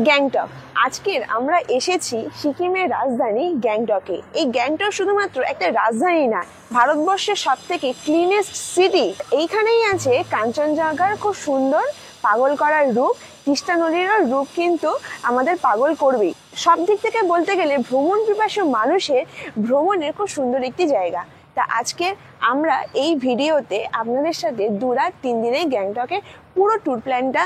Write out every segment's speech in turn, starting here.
গ্যাংটক। আজকের আমরা এসেছি সিকিমের রাজধানী গ্যাংটকে। এই গ্যাংটক শুধুমাত্র একটা রাজধানী না, ভারতবর্ষের সব থেকে ক্লিনেস্ট সিটি। এইখানেই আছে কাঞ্চনজঙ্ঘার খুব সুন্দর পাগল করার রূপ। তিস্তা নদীরও রূপ কিন্তু আমাদের পাগল করবেই। সব দিক থেকে বলতে গেলে ভ্রমণ পিপাসু মানুষের ভ্রমণের খুব সুন্দর একটি জায়গা। তা আজকে আমরা এই ভিডিওতে আপনাদের সাথে 2 রাত 3 দিনে গ্যাংটকের পুরো ট্যুর প্ল্যানটা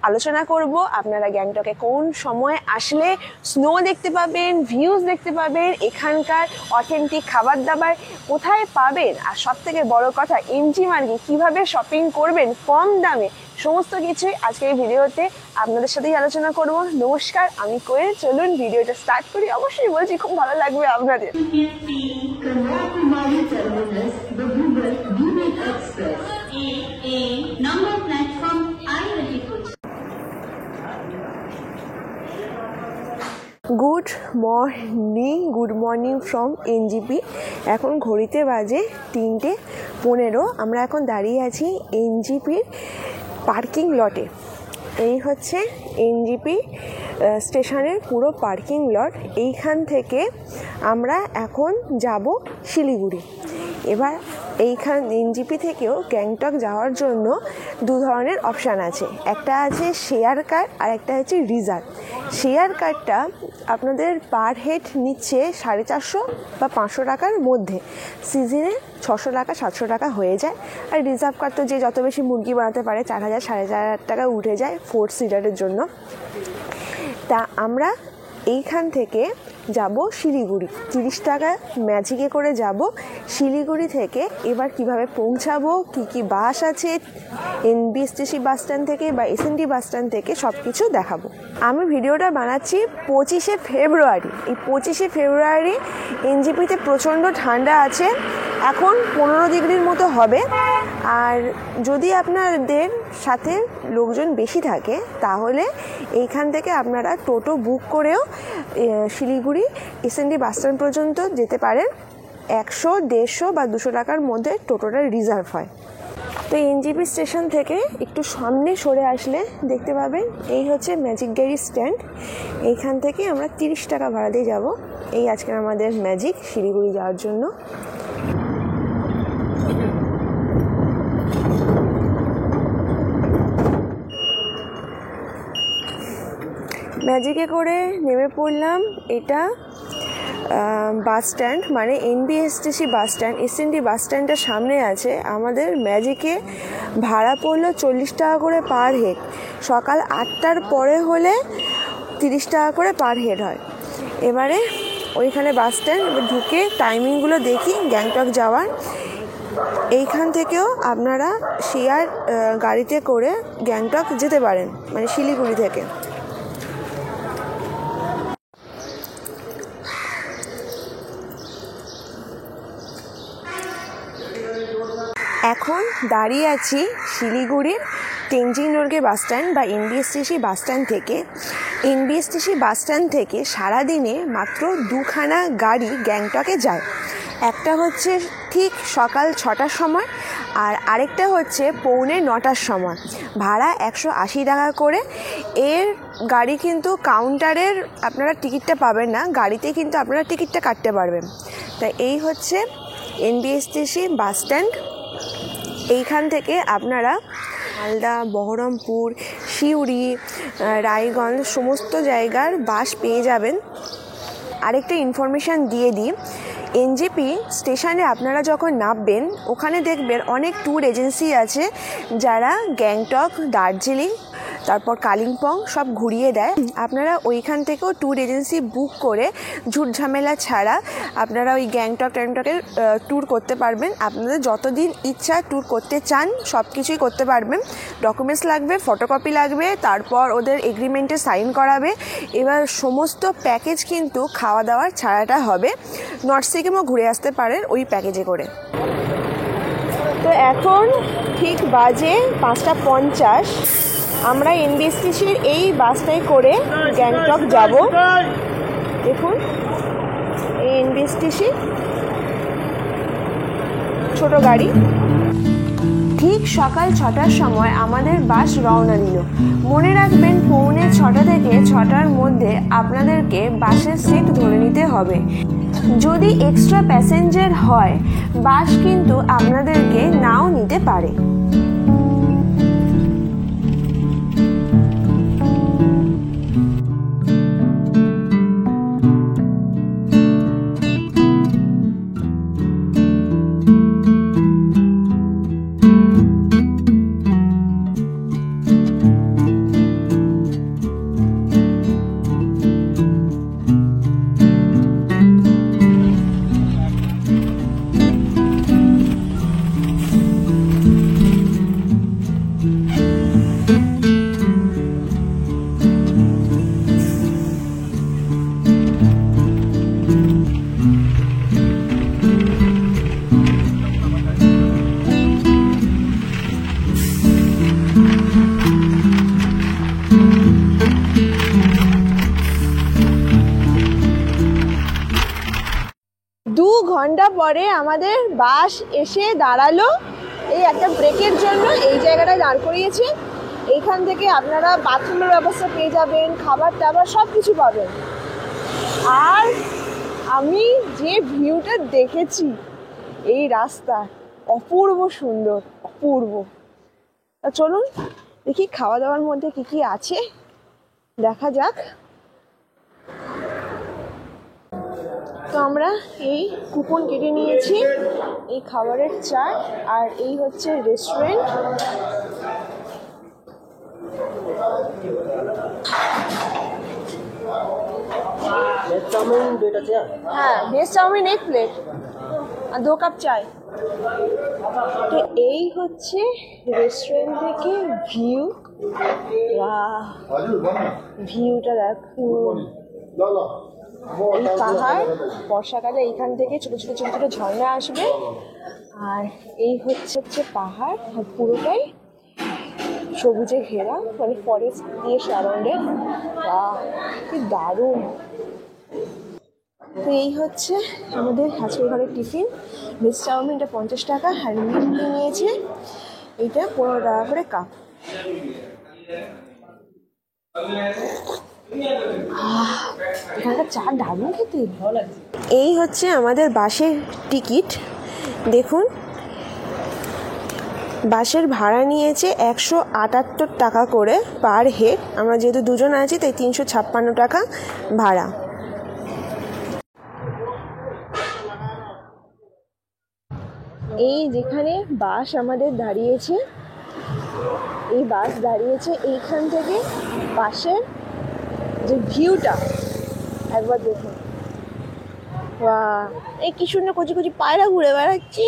আলোচনা করব। আপনারা গ্যাংটকে কোন সময় আসলে স্নো দেখতে পাবেন, ভিউজ দেখতে পাবেন, এখানকার অথেন্টিক খাবার দাবার কোথায় পাবেন, আর সব থেকে বড় কথা এমজি মার্গে কীভাবে শপিং করবেন কম দামে, সমস্ত কিছুই আজকে এই ভিডিওতে আপনাদের সাথেই আলোচনা করব। নমস্কার, আমি কোয়েল। চলুন ভিডিওটা স্টার্ট করি। অবশ্যই বলছি খুব ভালো লাগবে আপনাদের। Good morning from NJP. এখন ঘড়িতে বাজে 3:15। আমরা এখন দাঁড়িয়ে আছি এনজিপির পার্কিং লটে। এই হচ্ছে এনজিপি স্টেশনের পুরো পার্কিং লট। এইখান থেকে আমরা এখন যাব শিলিগুড়ি। এবার এনজিপি থেকেও গ্যাংটক যাওয়ার জন্য 2 ধরনের অপশান আছে। একটা আছে শেয়ার কার আর একটা হচ্ছে রিজার্ভ। শেয়ার কারটা আপনাদের পার হেড নিচ্ছে 450 বা 500 টাকার মধ্যে। সিজনে 600 টাকা 700 টাকা হয়ে যায়। আর রিজার্ভ কার তো যে যত বেশি মুরগি বানাতে পারে 4000 4,500 টাকা উঠে যায় 4 সিটারের জন্য। তা আমরা এইখান থেকে যাব শিলিগুড়ি। 30 টাকা ম্যাজিকে করে যাব শিলিগুড়ি থেকে। এবার কিভাবে পৌঁছাবো, কি বাস আছে এনবিএসটিসি বাস স্ট্যান্ড থেকে বা এসএনটি বাস স্ট্যান্ড থেকে, সব কিছু দেখাবো। আমি ভিডিওটা বানাচ্ছি 25শে ফেব্রুয়ারি। এই 25শে ফেব্রুয়ারি এনজিপিতে প্রচণ্ড ঠান্ডা আছে, এখন 15 ডিগ্রির মতো হবে। আর যদি আপনাদের সাথে লোকজন বেশি থাকে তাহলে এইখান থেকে আপনারা টোটো বুক করেও শিলিগুড়ি এসএনডি বাস স্ট্যান্ড পর্যন্ত যেতে পারেন। 100, 150 বা 200 টাকার মধ্যে টোটোটা রিজার্ভ হয়। তো এনজিপি স্টেশন থেকে একটু সামনে সরে আসলে দেখতে পাবেন এই হচ্ছে ম্যাজিক গাড়ি স্ট্যান্ড। এইখান থেকে আমরা 30 টাকা ভাড়া দিয়ে যাব। এই আজকে আমাদের ম্যাজিক শিলিগুড়ি যাওয়ার জন্য। ম্যাজিকে করে নেমে পড়লাম। এটা বাস স্ট্যান্ড, মানে এনবিএসটিসি বাস স্ট্যান্ড। এসএনডি বাস স্ট্যান্ডের সামনে আছে। আমাদের ম্যাজিকে ভাড়া পড়লো 40 টাকা করে পার হেড। সকাল 8টার পরে হলে 30 টাকা করে পার হেড হয়। এবারে ওইখানে বাস স্ট্যান্ড ঢুকে টাইমিংগুলো দেখি গ্যাংটক যাওয়ার। এইখান থেকেও আপনারা শেয়ার গাড়িতে করে গ্যাংটক যেতে পারেন, মানে শিলিগুড়ি থেকে। এখন দাঁড়িয়ে আছি শিলিগুড়ির তেনজিং নোরগে বাস স্ট্যান্ড বা এনবিএসটিসি বাস স্ট্যান্ড থেকে। এনবিএসটিসি বাস স্ট্যান্ড থেকে সারাদিনে মাত্র 2খানা গাড়ি গ্যাংটকে যায়। একটা হচ্ছে ঠিক সকাল 6টার সময় আর আরেকটা হচ্ছে 8:45টার সময়। ভাড়া 180 টাকা করে। এর গাড়ি কিন্তু কাউন্টারের আপনারা টিকিটটা পাবেন না, গাড়িতে কিন্তু আপনারা টিকিটটা কাটতে পারবেন। তাই এই হচ্ছে এনবিএসটিসি বাস স্ট্যান্ড। এইখান থেকে আপনারা মালদা, বহরমপুর, সিউড়ি, রায়গঞ্জ সমস্ত জায়গার বাস পেয়ে যাবেন। আরেকটা ইনফরমেশান দিয়ে দিই, এনজিপি স্টেশনে আপনারা যখন নামবেন ওখানে দেখবেন অনেক ট্যুর এজেন্সি আছে যারা গ্যাংটক, দার্জিলিং, তারপর কালিম্পং সব ঘুরিয়ে দেয়। আপনারা ওইখান থেকেও ট্যুর এজেন্সি বুক করে ঝুট ঝামেলা ছাড়া আপনারা ওই গ্যাংটকের ট্যুর করতে পারবেন। আপনাদের যতদিন ইচ্ছা ট্যুর করতে চান সব কিছুই করতে পারবেন। ডকুমেন্টস লাগবে, ফটোকপি লাগবে, তারপর ওদের এগ্রিমেন্টে সাইন করাবে। এবার সমস্ত প্যাকেজ কিন্তু খাওয়া দাওয়ার ছাড়াটা হবে। নর্থ সিকিমও ঘুরে আসতে পারেন ওই প্যাকেজে করে। তো এখন ঠিক বাজে 5:50। আমরা এনবিএসটিসির এই বাসটাই করে গ্যাংটক যাব। দেখুন এই এনবিএসটিসি ছোট গাড়ি। ঠিক সকাল 6টার সময় আমাদের বাস রওনা দিল। মনে রাখবেন 6:45 থেকে 6টার মধ্যে আপনাদেরকে বাসের সিট ধরে নিতে হবে। যদি এক্সট্রা প্যাসেঞ্জার হয় বাস কিন্তু আপনাদেরকে নাও নিতে পারে। ঘন্টা পরে আমাদের বাস এসে দাঁড়ালো। এই একটা ব্রেকের জন্য এই জায়গাটায় দাঁড় করিয়েছে। এইখান থেকে আপনারা বাথরুমের ব্যবস্থা পেয়ে যাবেন, খাবার টাবার সব কিছু পাবেন। আর আমি যে ভিউটা দেখেছি এই রাস্তা অপূর্ব সুন্দর, অপূর্ব। চলুন দেখি খাওয়া দাওয়ার মধ্যে কি কি আছে, দেখা যাক। তো আমরা এই কুপন কেটে নিয়েছি, এই খাবারের চাট, আর এই হচ্ছে রেস্টুরেন্ট। হ্যাঁ, ভেজ চাউমিন 1 প্লেট আর 2 কাপ চাই। তো এই হচ্ছে রেস্টুরেন্ট থেকে ভিউ। ভিউটা দেখুন, এই পাহাড়, বর্ষাকালে এইখান থেকে ছোট ছোট ছোট ছোট ঝর্ণা আসবে। আর এই হচ্ছে পাহাড়, পুরোটাই সবুজে ঘেরা, মানে ফরেস্ট দিয়ে সারাউন্ডেড। কি দারুণ। তো এই হচ্ছে আমাদের আজকের ঘরের টিফিন। ভেজ চাউমিনটা 50 টাকা, আর মিষ্টি নিয়েছে এইটা 15 টাকা করে কাপ। এখানকার চা দারুণ খেতে। এই হচ্ছে আমাদের বাসের টিকিট। দেখুন, বাসের ভাড়া নিয়েছে 178 টাকা করে পার হেড। আমরা যেহেতু দুজন আছি তাই 356 টাকা ভাড়া। এই যেখানে বাস আমাদের দাঁড়িয়েছে, এই বাস দাঁড়িয়েছে এইখান থেকে বাসের যে ভিউটা একবার দেখুন। এই কি সুন্দর কচি কচি পায়রা ঘুরে বেড়াচ্ছি।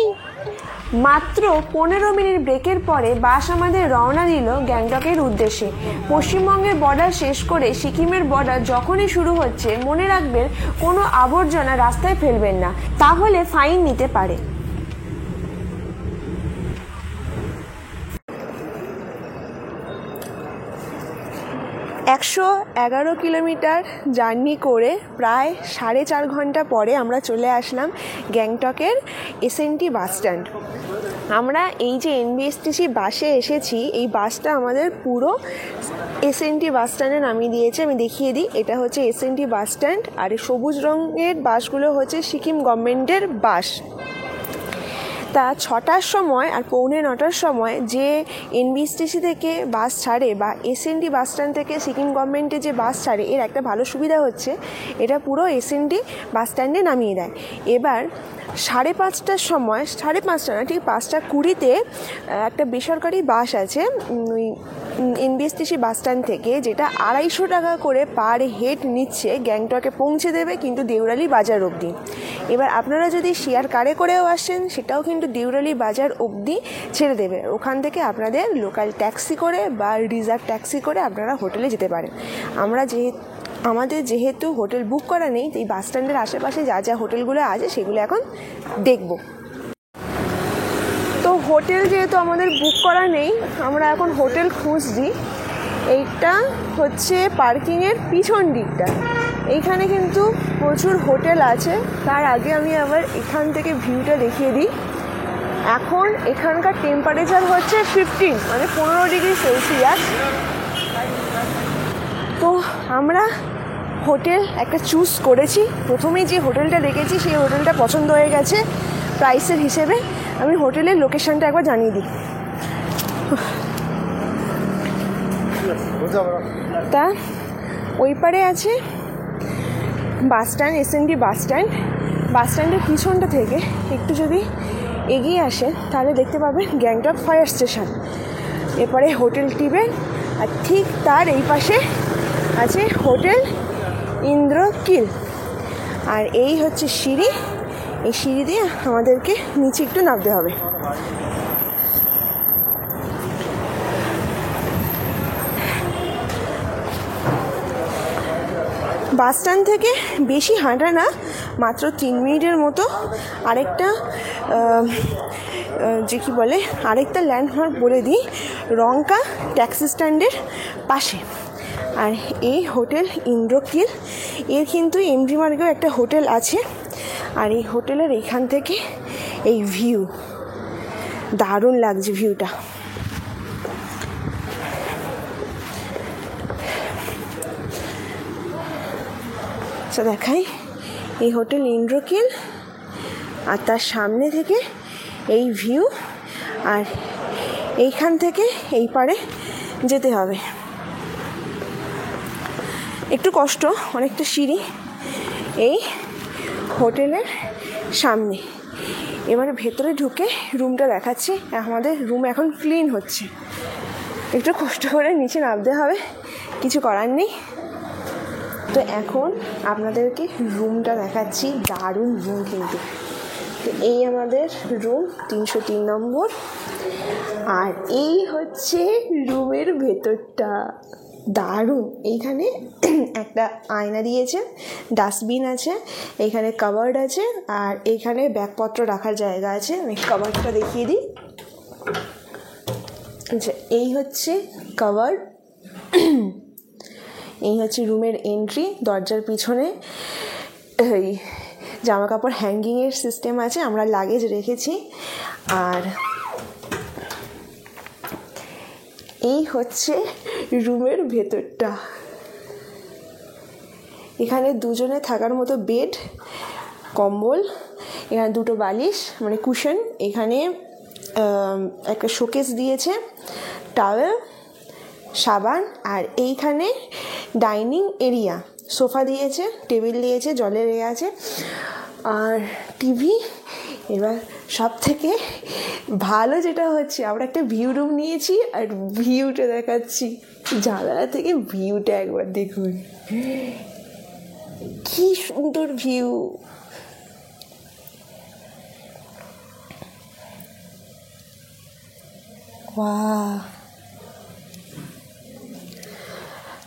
মাত্র 15 মিনিট ব্রেকের পরে বাস আমাদের রওনা দিল গ্যাংটকের উদ্দেশ্যে। পশ্চিমবঙ্গের বর্ডার শেষ করে সিকিমের বর্ডার যখনই শুরু হচ্ছে, মনে রাখবেন কোনো আবর্জনা রাস্তায় ফেলবেন না, তাহলে ফাইন নিতে পারে। একশো 11 কিলোমিটার জার্নি করে প্রায় 4.5 ঘন্টা পরে আমরা চলে আসলাম গ্যাংটকের এসএনটি বাস স্ট্যান্ড। আমরা এই যে এনবিএসটিসি বাসে এসেছি, এই বাসটা আমাদের পুরো এসএনটি বাস স্ট্যান্ডে নামিয়ে দিয়েছে। আমি দেখিয়ে দিই, এটা হচ্ছে এসএনটি বাস স্ট্যান্ড, আর এই সবুজ রঙের বাসগুলো হচ্ছে সিকিম গভর্নমেন্টের বাস। তা 6টার সময় আর 8:45টার সময় যে এনবিএসটিসি থেকে বাস ছাড়ে বা এসএনটি বাস স্ট্যান্ড থেকে সিকিম গভর্নমেন্টে যে বাস ছাড়ে, এর একটা ভালো সুবিধা হচ্ছে এটা পুরো এসএনটি বাস স্ট্যান্ডে নামিয়ে দেয়। এবার 5:30টার সময়, 5:30 না, ঠিক 5:20তে একটা বেসরকারি বাস আছে ওই এনবিএসটিসি বাস স্ট্যান্ড থেকে, যেটা 250 টাকা করে পার হেড নিচ্ছে, গ্যাংটকে পৌঁছে দেবে কিন্তু দেউরালি বাজার অবধি। এবার আপনারা যদি শেয়ার কারে করেও আসেন, সেটাও কিন্তু দেউরালি বাজার অবধি ছেড়ে দেবে। ওখান থেকে আপনাদের লোকাল ট্যাক্সি করে বা রিজার্ভ ট্যাক্সি করে আপনারা হোটেলে যেতে পারেন। আমাদের যেহেতু হোটেল বুক করা নেই, এই বাস স্ট্যান্ডের আশেপাশে যা যা হোটেলগুলো আছে সেগুলো এখন দেখব। তো হোটেল যেহেতু আমাদের বুক করা নেই, আমরা এখন হোটেল খুঁজছি। এইটা হচ্ছে পার্কিংয়ের পিছন দিকটা, এইখানে কিন্তু প্রচুর হোটেল আছে। তার আগে আমি আবার এখান থেকে ভিউটা দেখিয়ে দিই। এখন এখানকার টেম্পারেচার হচ্ছে 15 মানে 15°C। তো আমরা হোটেল একটা চুজ করেছি। প্রথমেই যে হোটেলটা দেখেছি সেই হোটেলটা পছন্দ হয়ে গেছে প্রাইসের হিসেবে। আমি হোটেলের লোকেশনটা একবার জানিয়ে দিই। তা ওই পারে আছে bus stand, SND bus stand. Bus স্ট্যান্ডের পিছনটা থেকে একটু যদি এগিয়ে আসে তাহলে দেখতে পাবেন গ্যাংটক ফায়ার স্টেশন। এরপরে হোটেল টিবেট, আর ঠিক তার এই পাশে আছে হোটেল ইন্দ্রকিল। আর এই হচ্ছে সিঁড়ি, এই সিঁড়ি দিয়ে আমাদেরকে নিচে একটু নামতে হবে। বাস স্ট্যান্ড থেকে বেশি হাঁটা না, মাত্র 3 মিনিটের মতো আরেকটা যে কী বলে আরেকটা ল্যান্ডমার্ক বলে দিই, রংকা ট্যাক্সি স্ট্যান্ডের পাশে। আর এই হোটেল ইন্দ্রকিল, এর কিন্তু এমজি মার্গেও একটা হোটেল আছে। আর এই হোটেলের এইখান থেকে এই ভিউ দারুণ লাগছে ভিউটা। আচ্ছা দেখাই, এই হোটেল ইন্দ্রকিল আর তার সামনে থেকে এই ভিউ। আর এইখান থেকে এই পারে যেতে হবে, একটু কষ্ট, অনেকটা সিঁড়ি এই হোটেলের সামনে। এবারে ভেতরে ঢুকে রুমটা দেখাচ্ছি। আমাদের রুম এখন ক্লিন হচ্ছে, একটু কষ্ট করে নিচে নামতে হবে, কিছু করার নেই। তো এখন আপনাদেরকে রুমটা দেখাচ্ছি, দারুণ রুম কিন্তু। তো এই আমাদের রুম 303 নম্বর। আর এই হচ্ছে রুমের ভেতরটা, দারুণ। এইখানে একটা আয়না দিয়েছে, ডাস্টবিন আছে, এইখানে কাবার্ড আছে, আর এইখানে ব্যাগপত্র রাখার জায়গা আছে। আমি কাবার্ডটা দেখিয়ে দিই। আচ্ছা, এই হচ্ছে কাবার্ড, এই হচ্ছে রুমের এন্ট্রি। দরজার পিছনে এই জামা কাপড় হ্যাঙ্গিংয়ের সিস্টেম আছে, আমরা লাগেজ রেখেছি। আর এই হচ্ছে রুমের ভেতরটা। এখানে দুজনে থাকার মতো বেড, কম্বল, এখানে দুটো বালিশ মানে কুশন, এখানে একটা শোকেস দিয়েছে, টাওয়েল, সাবান। আর এইখানে ডাইনিং এরিয়া, সোফা দিয়েছে, টেবিল দিয়েছে, জলের এ আছে, আর টিভি। এবার সব থেকে ভালো যেটা হচ্ছে, আমরা একটা ভিউ রুম নিয়েছি আর ভিউটা দেখাচ্ছি। জানালা থেকে ভিউটা একবার দেখুন, কি সুন্দর ভিউ। বাহ!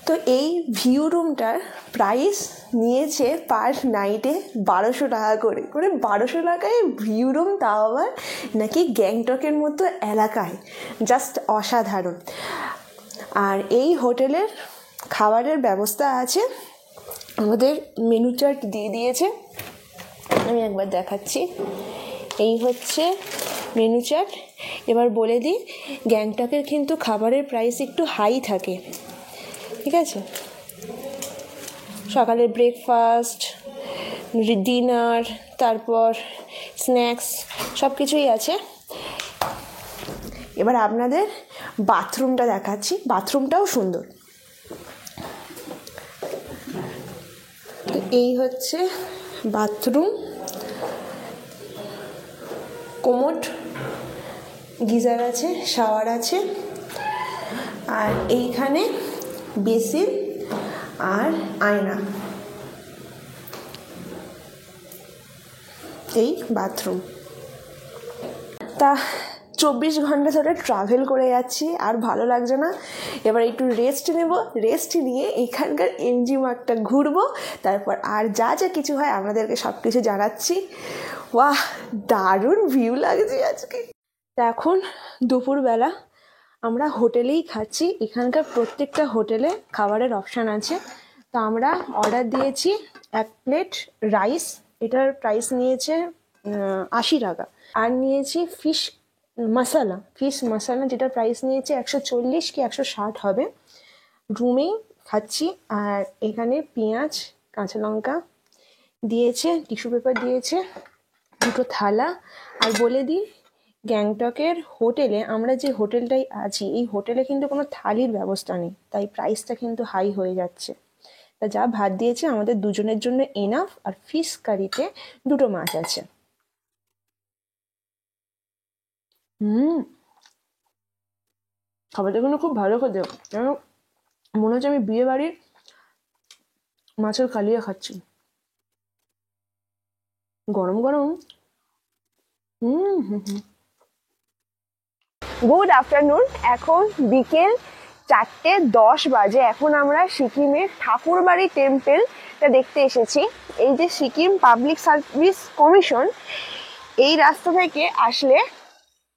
তো এই ভিউ রুমটার প্রাইস নিয়েছে পার নাইটে 1200 টাকা করে। মানে 1200 টাকায় ভিউ রুম, তাও আবার নাকি গ্যাংটকের মতো এলাকায়, জাস্ট অসাধারণ। আর এই হোটেলের খাবারের ব্যবস্থা আছে, আমাদের মেনু চার্ট দিয়ে দিয়েছে, আমি একবার দেখাচ্ছি। এই হচ্ছে মেনু চার্ট। এবার বলে দিই, গ্যাংটকের কিন্তু খাবারের প্রাইস একটু হাই থাকে, ঠিক আছে? সকালে ব্রেকফাস্ট, ডিনার, তারপর স্ন্যাক্স, সব কিছুই আছে। এবার আপনাদের বাথরুমটা দেখাচ্ছি, বাথরুমটাও সুন্দর। তো এই হচ্ছে বাথরুম, কোমোড, গিজার আছে, শাওয়ার আছে, আর এইখানে বেসিন আর আয়না। এই বাথরুম। তা 24 ঘন্টা ধরে ট্রাভেল করে যাচ্ছি, আর ভালো লাগছে না। এবার একটু রেস্ট নেব, রেস্ট নিয়ে এখানকার এমজি মার্গটা ঘুরবো, তারপর আর যা যা কিছু হয় আপনাদেরকে সব কিছু জানাচ্ছি। বাহ, দারুণ ভিউ লাগছে আজকে। তা এখন দুপুরবেলা আমরা হোটেলেই খাচ্ছি। এখানকার প্রত্যেকটা হোটেলে খাবারের অপশান আছে। তো আমরা অর্ডার দিয়েছি 1 প্লেট রাইস, এটার প্রাইস নিয়েছে 80 টাকা। আর নিয়েছি ফিশ মশালা, যেটার প্রাইস নিয়েছে 140 কি 160 হবে। রুমেই খাচ্ছি। আর এখানে পেঁয়াজ, কাঁচা লঙ্কা দিয়েছে, টিস্যু পেপার দিয়েছে, দুটো থালা। আর বলে দিই, গ্যাংটকের হোটেলে, আমরা যে হোটেলটাই আছি, এই হোটেলে কিন্তু কোনো থালির ব্যবস্থা নেই, তাই প্রাইসটা কিন্তু হাই হয়ে যাচ্ছে। তা যা ভাত দিয়েছে আমাদের দুজনের জন্য এনাফ। আর ফিশ কারিতে দুটো মাছ আছে। খাবারটা কিন্তু খুব ভালো খেতে, মনে হচ্ছে আমি বিয়ে বাড়ির মাছের কালিয়া খাচ্ছি, গরম গরম। Good afternoon. এখন বিকেল 4:10 বাজে। এখন আমরা সিকিমের ঠাকুরবাড়ি টেম্পলটা দেখতে এসেছি। এই যে সিকিম পাবলিক সার্ভিস কমিশন, এই রাস্তা থেকে আসলে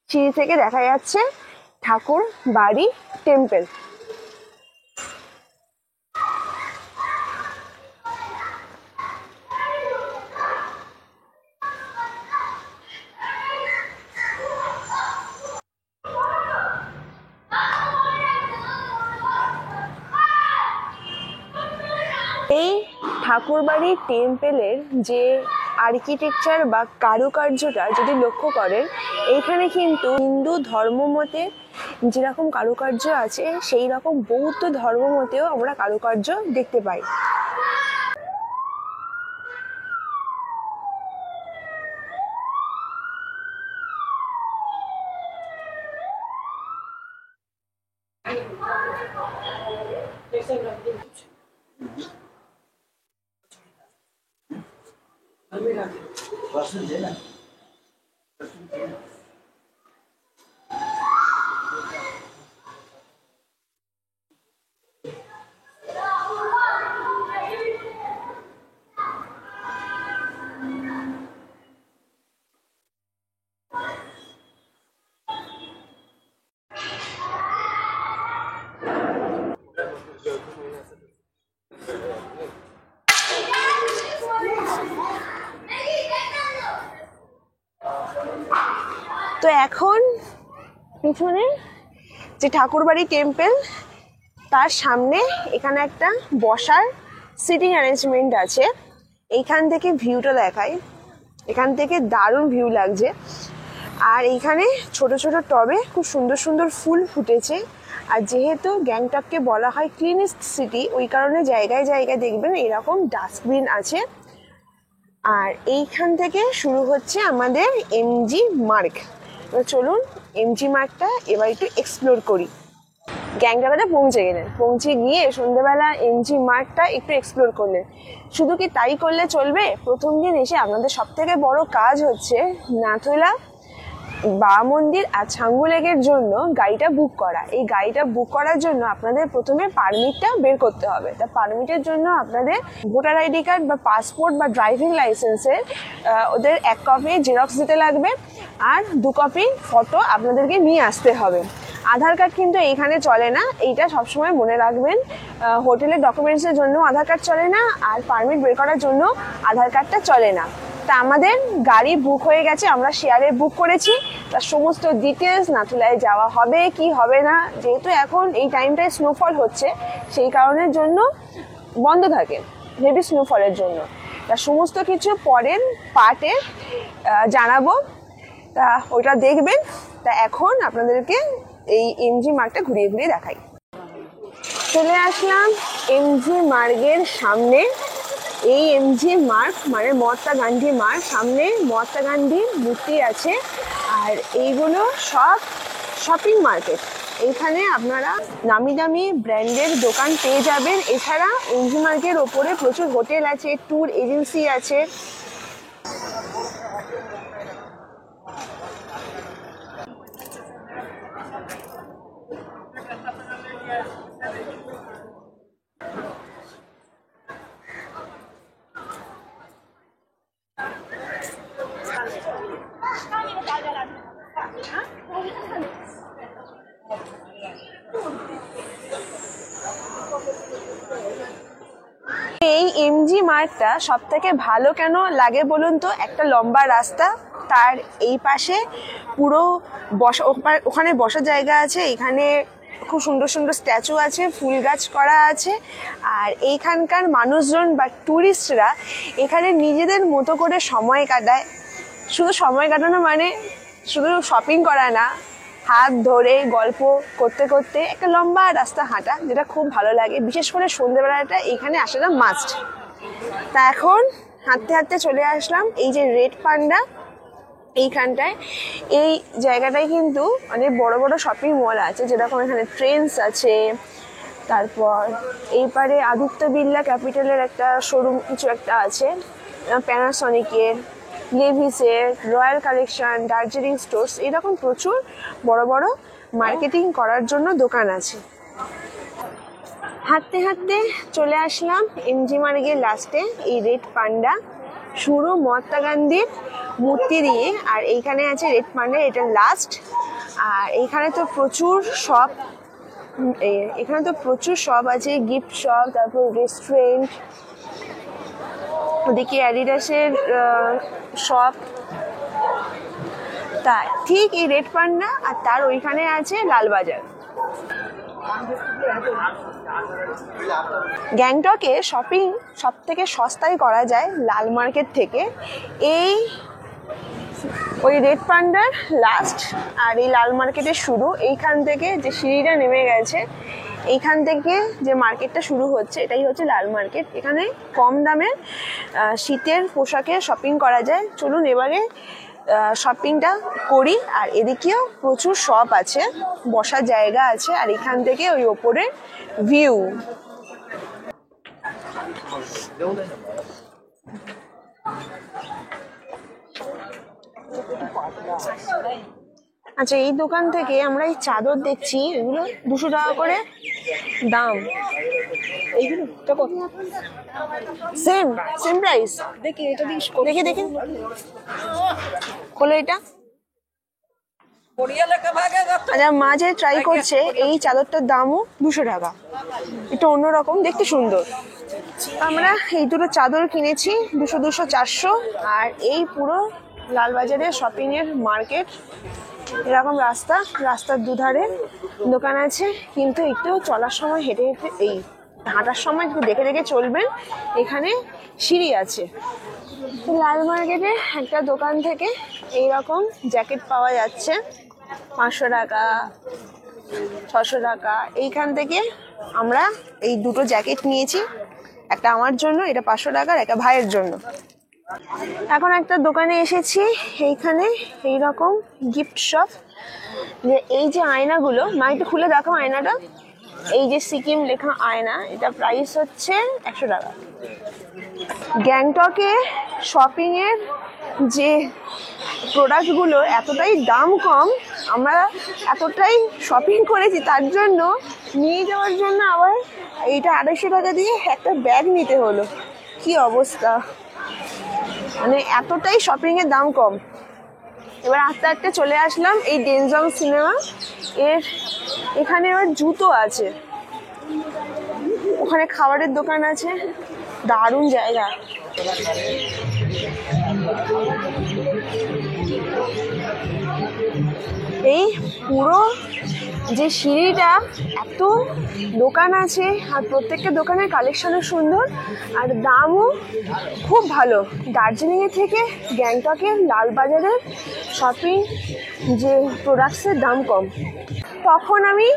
সিঁড়ি থেকে দেখা যাচ্ছে ঠাকুরবাড়ি টেম্পল। এই ঠাকুরবাড়ি টেম্পলের যে আর্কিটেকচার বা কারুকার্যটা যদি লক্ষ্য করেন, এইখানে কিন্তু হিন্দু ধর্মমতে যেরকম কারুকার্য আছে, সেই রকম বৌদ্ধ ধর্মমতেও আমরা কারুকার্য দেখতে পাই। তো এখন পিছনে যে ঠাকুরবাড়ি টেম্পল, তার সামনে এখানে একটা বসার সিটিং অ্যারেঞ্জমেন্ট আছে। এইখান থেকে ভিউটা দেখাই, এখান থেকে দারুণ ভিউ লাগছে। আর এইখানে ছোট ছোট টবে খুব সুন্দর সুন্দর ফুল ফুটেছে। আর যেহেতু গ্যাংটককে বলা হয় ক্লিনেস্ট সিটি, ওই কারণে জায়গায় জায়গায় দেখবেন এরকম ডাস্টবিন আছে। আর এইখান থেকে শুরু হচ্ছে আমাদের এমজি মার্গ। চলুন এমজি মার্গটা এবার একটু এক্সপ্লোর করি। গ্যাংটকে পৌঁছে গেলেন, পৌঁছে গিয়ে সন্ধ্যেবেলা এমজি মার্গটা একটু এক্সপ্লোর করলেন। শুধু কি তাই করলে চলবে? প্রথম দিন এসে আপনাদের সব থেকে বড় কাজ হচ্ছে নাথুলা, বাবা মন্দির আর ছাঙ্গু লেকের জন্য গাড়িটা বুক করা। এই গাড়িটা বুক করার জন্য আপনাদের প্রথমে পারমিটটা বের করতে হবে। তা পারমিটের জন্য আপনাদের ভোটার আইডি কার্ড বা পাসপোর্ট বা ড্রাইভিং লাইসেন্সের ওদের 1 কপি জেরক্স দিতে লাগবে, আর 2 কপি ফটো আপনাদেরকে নিয়ে আসতে হবে। আধার কার্ড কিন্তু এইখানে চলে না, এইটা সবসময় মনে রাখবেন। হোটেলের ডকুমেন্টসের জন্য আধার কার্ড চলে না, আর পারমিট বের করার জন্য আধার কার্ডটা চলে না। তা আমাদের গাড়ি বুক হয়ে গেছে, আমরা শেয়ারে বুক করেছি। তার সমস্ত ডিটেলস, নাথুলায় যাওয়া হবে কি হবে না, যেহেতু এখন এই টাইমটায় স্নোফল হচ্ছে, সেই কারণের জন্য বন্ধ থাকে, হেভি স্নোফলের জন্য। তা সমস্ত কিছু পরের পার্টে জানাবো, তা ওইটা দেখবেন। তা এখন আপনাদেরকে এই এমজি মার্গটা ঘুরিয়ে ঘুরিয়ে দেখাই। চলে আসলাম এমজি মার্গের সামনে। এই এমজি মার্গ মানে মহাত্মা গান্ধী মার্গ, সামনে মহাত্মা গান্ধীর মূর্তি আছে। আর এইগুলো সব শপিং মার্কেট। এইখানে আপনারা নামি দামি ব্র্যান্ডের দোকান পেয়ে যাবেন। এছাড়া এমজি মার্গের ওপরে প্রচুর হোটেল আছে, ট্যুর এজেন্সি আছে। এই এমজি এমজি মার্টটা সব থেকে ভালো কেন লাগে বলুন তো? একটা লম্বা রাস্তা, তার এই পাশে পুরো ওখানে বসার জায়গা আছে, এখানে খুব সুন্দর সুন্দর স্ট্যাচু আছে, ফুল গাছ করা আছে। আর এইখানকার মানুষজন বা ট্যুরিস্টরা এখানে নিজেদের মতো করে সময় কাটায়। শুধু সময় কাটানো মানে শুধু শপিং করা না, হাত ধরে গল্প করতে করতে একটা লম্বা রাস্তা হাঁটা, যেটা খুব ভালো লাগে। বিশেষ করে সন্ধ্যেবেলাটা এইখানে আসাটা মাস্ট। তা এখন হাঁটতে হাঁটতে চলে আসলাম এই যে রেড পান্ডা এইখানটায়। এই জায়গাটায় কিন্তু অনেক বড় বড় শপিং মল আছে, যেরকম এখানে ট্রেন্ডস আছে, তারপর এইপারে আদিত্য বিড়লা ক্যাপিটালের একটা শোরুম কিছু একটা আছে, প্যানাসনিকের, লেভিসের, রয়্যাল কালেকশন, দার্জিলিং স্টোর্স, এরকম প্রচুর বড় বড় মার্কেটিং করার জন্য দোকান আছে। হাঁটতে হাঁটতে চলে আসলাম এমজি মার্গের লাস্টে এই রেড পান্ডা, শুরু মহাত্মা গান্ধীর মূর্তি দিয়ে। আর এইখানে আছে রেড পান্ডা, এটা লাস্ট। আর এইখানে তো প্রচুর শপ, এখানে তো প্রচুর শপ আছে, গিফট শপ, তারপর রেস্টুরেন্ট, ওদিকে অ্যাডিডাসের শপ। তা ঠিক এই রেড পান্ডা আর তার ওইখানে আছে লালবাজার। গ্যাংটকে শপিং সব থেকে সস্তায় করা যায় লাল মার্কেট থেকে। ওই রেড পান্ডার লাস্ট আর এই লাল মার্কেটের শুরু, এইখান থেকে যে সিঁড়িটা নেমে গেছে এইখান থেকে যে মার্কেটটা শুরু হচ্ছে, এটাই হচ্ছে লাল মার্কেট। এখানে কম দামে শীতের পোশাকে শপিং করা যায়। চলুন এবারে শপিংটা করি। আর এদিকেও প্রচুর শপ আছে, বসার জায়গা আছে, আর এখান থেকে ওই ওপরে ভিউ। আচ্ছা, এই দোকান থেকে আমরা এই চাদর দেখছি, এগুলো 200 টাকা করে দাম। এইগুলো সেম সেম প্রাইস। দেখি এটা দেখি দেখি খোলো এটা। আচ্ছা, মাঝে ট্রাই করছে, এই চাদরটার দামও 200 টাকা, এটা অন্যরকম, দেখতে সুন্দর। আমরা এই দুটো চাদর কিনেছি 200, 200, 400। আর এই পুরো লালবাজারে শপিং এর মার্কেট, এরকম রাস্তার দুধারে দোকান আছে, কিন্তু একটু চলার সময় হেঁটে হেঁটে, এই হাঁটার সময় একটু দেখে দেখে চলবেন, এখানে সিঁড়ি আছে। লাল মার্কেটে একটা দোকান থেকে এইরকম জ্যাকেট পাওয়া যাচ্ছে 500 টাকা, 600 টাকা। এইখান থেকে আমরা এই দুটো জ্যাকেট নিয়েছি, একটা আমার জন্য, এটা 500 টাকার, একটা ভাইয়ের জন্য। এখন একটা দোকানে এসেছি, এইখানে এইরকম গিফট শপ। যে এই যে আয়নাগুলো, মা একটু খুলে দেখো আয়নাটা, এই যে সিকিম লেখা আয়না, এটা প্রাইস হচ্ছে 100 টাকা। গ্যাংটকে শপিং এর যে প্রোডাক্টগুলো এতটাই দাম কম, আমরা এতটাই শপিং করেছি, তার জন্য নিয়ে যাওয়ার জন্য আবার এইটা 250 টাকা দিয়ে একটা ব্যাগ নিতে হলো। কি অবস্থা, মানে এতটাই শপিং এর দাম কম। এবার আস্তে আস্তে চলে আসলাম এই ডেনজং সিনেমা এর, এখানে আবার জুতো আছে, ওখানে খাবারের দোকান আছে, দারুণ জায়গা। এই পুরো যে সিঁড়িটা, এত দোকান আছে, আর প্রত্যেকটা দোকানের কালেকশনও সুন্দর আর দামও খুব ভালো। দার্জিলিংয়ের থেকে গ্যাংটকের লালবাজারের শপিং যে প্রোডাক্টসের দাম কম। তখন আমি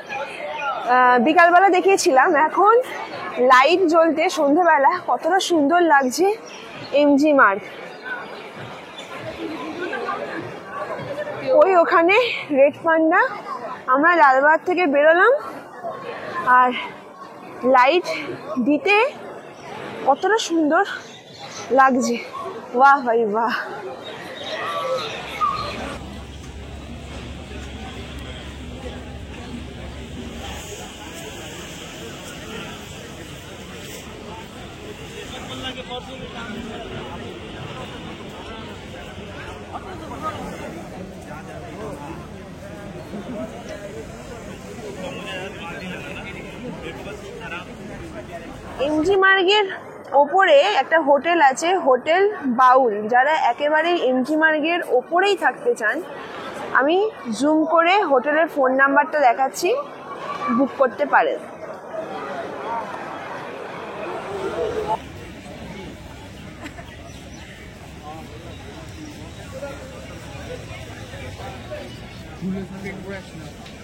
বিকালবেলা দেখিয়েছিলাম, এখন লাইট জ্বলতে সন্ধেবেলা কতটা সুন্দর লাগছে এমজি মার্গ। ওই ওখানে রেড পান্ডা, আমরা লালবাগ থেকে বেরোলাম, আর লাইট দিতে কতটা সুন্দর লাগছে, বাহ ভাই বাহ। এমজি মার্গের ওপরে একটা হোটেল আছে, হোটেল বাউল। যারা একেবারেই এমজি মার্গের ওপরেই থাকতে চান, আমি জুম করে হোটেলের ফোন নাম্বারটা দেখাচ্ছি, বুক করতে পারেন। Congressional.